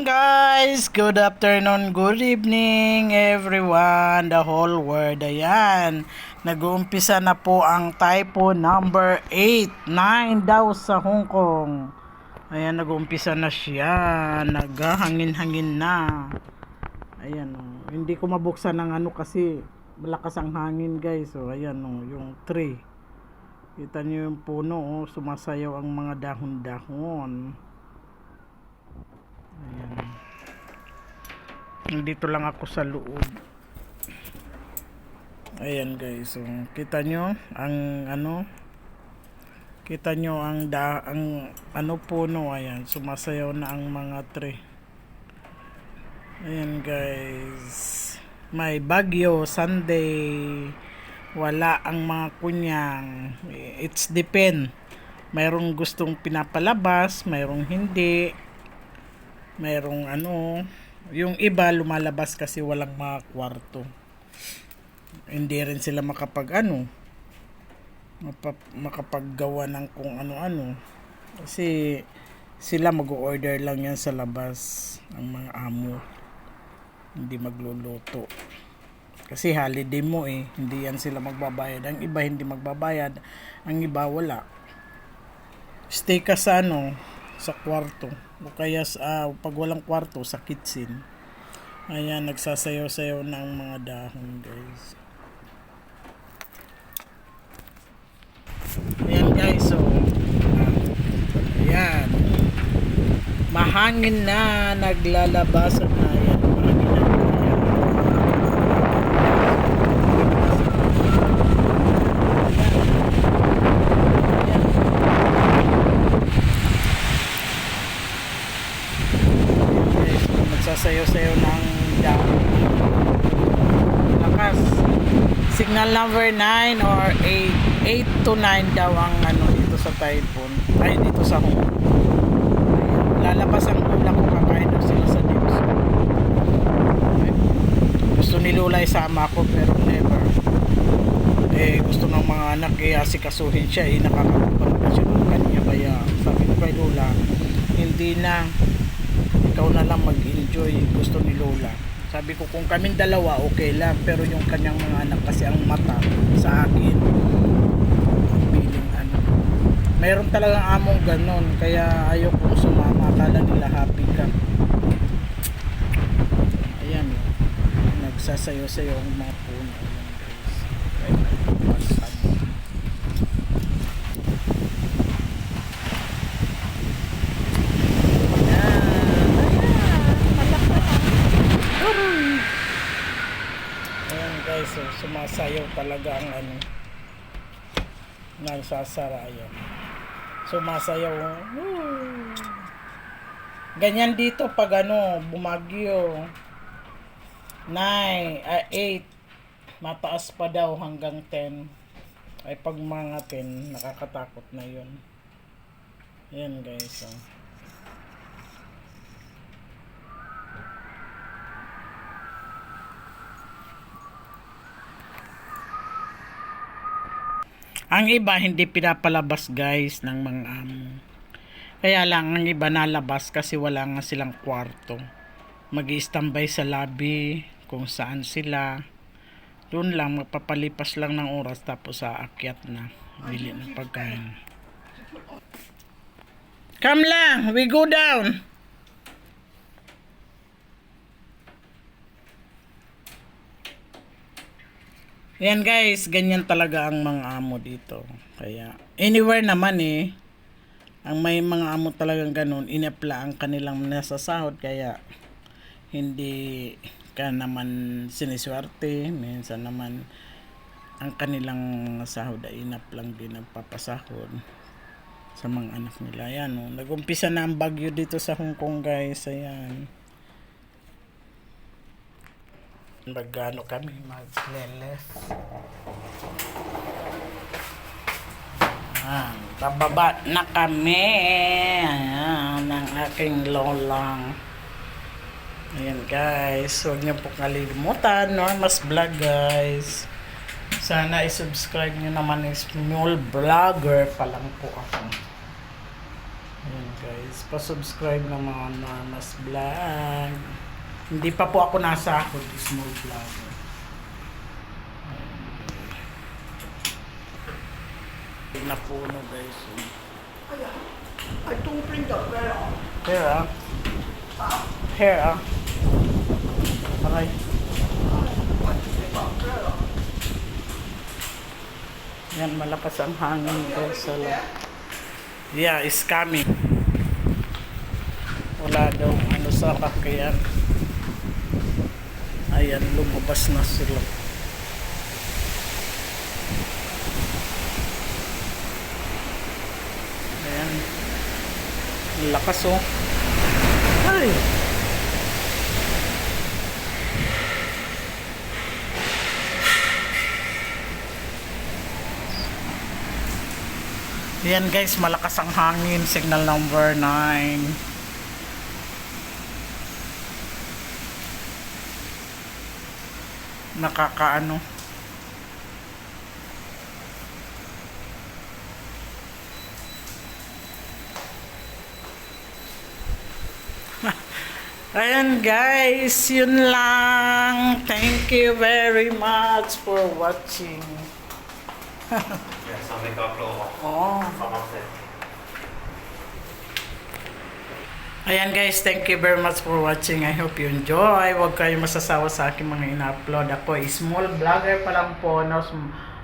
Guys, good afternoon, good evening everyone, the whole world. Ayan, nag-uumpisa na po ang typhoon number 8, 9 daw sa Hong Kong. Ayan, nag-uumpisa na siya, naghahangin-hangin na. Ayan, hindi ko mabuksan ng ano kasi malakas ang hangin guys. So ayan, yung tree. Kita niyo yung puno, sumasayaw ang mga dahon-dahon. Ayan. Nandito lang ako sa loob. Ayan guys, so kita nyo ang ano, kita nyo ang ano puno. Ayan, sumasayaw na ang mga tree. Ayan guys, may bagyo Sunday, wala ang mga kunyang. It's depend, mayroong gustong pinapalabas, mayroong hindi, mayroong ano, yung iba lumalabas kasi walang mga kwarto, hindi rin sila makapaggawa ng kung ano-ano kasi sila mag-order lang yan sa labas. Ang mga amo hindi magluluto kasi holiday mo hindi yan sila magbabayad. Ang iba hindi magbabayad, ang iba wala, stay ka sa ano, sa kwarto, o kaya pag walang kwarto sa kitchen. Ayan, nagsasayaw-sayaw na ang mga dahon guys. Ayan guys, so ayan, mahangin na, naglalabasan na. Ayan, mahangin na. Sasayaw-sayaw ng dahon. Lakas. Signal number 9 or 8 to 9 daw ang ano dito sa typhoon. Ay, dito sa Hong Kong. Lalabas ang ulam ko, kakain daw sila sa news. Gusto ni Lola isama ako pero never. Gusto ng mga anak asikasuhin siya. Nakakapagpanood siya ng kanya. Kaya sabi ko kay Lola, hindi na, ikaw na lang mag-enjoy. Gusto ni Lola. Sabi ko kung kaming dalawa okay lang, pero yung kanyang mga anak kasi ang mata sa akin feeling ano, mayroon talagang among ganon, kaya ayaw kong sumama. Akala nila happy ka. Ayan, nagsasayo-sayo ang mga puno. Ayan guys, guys, so sumasayaw talaga ang ano, nagsasara. Ayan, sumasayaw. Ganyan dito pag ano, bumagyo 9, 8, mataas pa daw hanggang 10. Ay pag mga 10 nakakatakot na yun. Ayan guys, oh. Ang iba hindi pinapalabas guys ng mga amo. Kaya lang ang iba nalabas kasi wala nga silang kwarto. Mag-i-standby sa lobby kung saan sila. Doon lang, magpapalipas lang ng oras tapos aakyat na. Bili ng pagkain. Come lang, we go down. Yan guys, ganyan talaga ang mga amo dito. Kaya anywhere naman ang may mga amo talagang ganun, inapla ang kanilang nasasahod, kaya hindi ka naman siniswerte. Minsan naman ang kanilang mga sahod ay inap lang din ang papasahod sa mga anak nila. Ayan, nag-umpisa na ang bagyo dito sa Hong Kong guys. Ayan, magano kami maglelef. Pababa na kami. Ayan, ng aking lolang. Ayan guys, huwag niyo po kalimutan Norma's Vlog guys. Sana i-subscribe niyo naman, small vlogger pa lang po ako. Ayan guys. guys. Pa-subscribe naman na mas vlog. Hindi pa po ako nasa ako, small vlogger. Napuno guys. I don't bring the bell. Here ah. Here ah. Aray. Yan, malakas ang hangin guys sa loob. Yeah, it's coming. Wala daw ano sa kakyan. Ayan, lumabas na sila. Ayan. Ang lakas oh. Ay! Ayan guys, malakas ang hangin. Signal number 9. Nakakaano. Ayan guys, yun lang. Thank you very much for watching. Oh. Ayan guys, thank you very much for watching. I hope you enjoy. Huwag kayo masasawa sa aking mga ina-upload. Ako ay small vlogger pa lang po,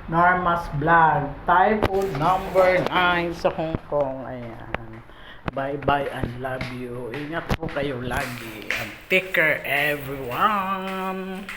Norma's Vlog. Typhoon number 9 sa Hong Kong. Ayan. Bye bye and love you. Ingat po kayo lagi. And take care everyone.